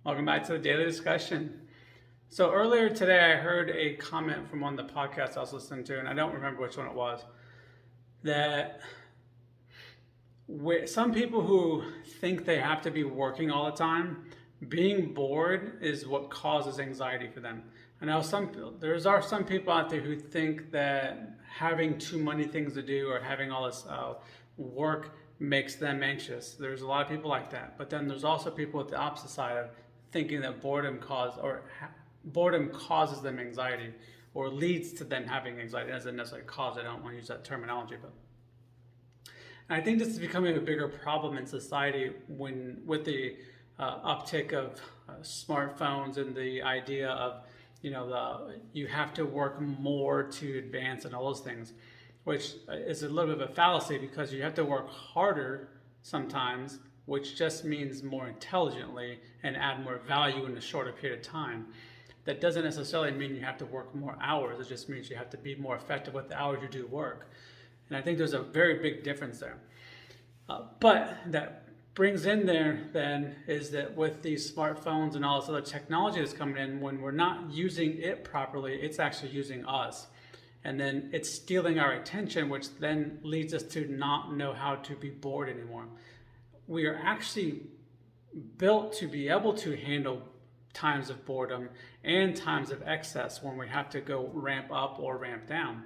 Welcome back to the daily discussion. So earlier today, I heard a comment from one of the podcasts I was listening to, and I don't remember which one it was, that some people who think they have to be working all the time, being bored is what causes anxiety for them. I know some people out there who think that having too many things to do or having all this work makes them anxious. There's a lot of people like that, but then there's also people at the opposite side of thinking that boredom causes them anxiety or leads to them having anxiety. It doesn't necessarily cause it. I don't want to use that terminology, but I think this is becoming a bigger problem in society with the uptick of smartphones and the idea of you have to work more to advance and all those things, which is a little bit of a fallacy because you have to work harder sometimes, which just means more intelligently and add more value in a shorter period of time. That doesn't necessarily mean you have to work more hours. It just means you have to be more effective with the hours you do work. And I think there's a very big difference there. But that brings in there then is that with these smartphones and all this other technology that's coming in, when we're not using it properly, it's actually using us. And then it's stealing our attention, which then leads us to not know how to be bored anymore. We are actually built to be able to handle times of boredom and times of excess when we have to go ramp up or ramp down.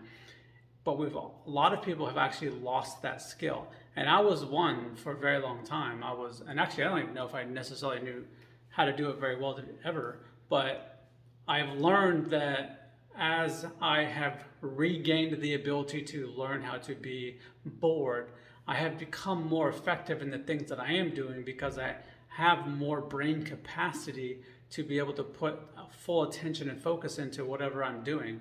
But a lot of people have actually lost that skill. And I was one for a very long time. And actually I don't even know if I necessarily knew how to do it very well ever, but I've learned that as I have regained the ability to learn how to be bored, I have become more effective in the things that I am doing because I have more brain capacity to be able to put full attention and focus into whatever I'm doing.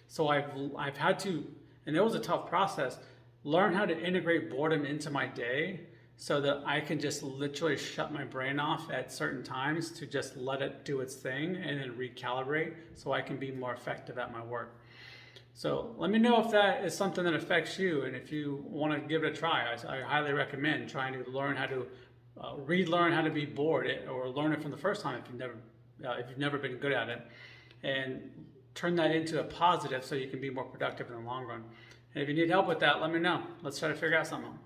So I've had to, and it was a tough process, learn how to integrate boredom into my day so that I can just literally shut my brain off at certain times to just let it do its thing and then recalibrate so I can be more effective at my work. So let me know if that is something that affects you, and if you want to give it a try. I highly recommend trying to learn how to relearn how to be bored, or learn it from the first time if you've never been good at it, and turn that into a positive so you can be more productive in the long run. And if you need help with that, let me know. Let's try to figure out something.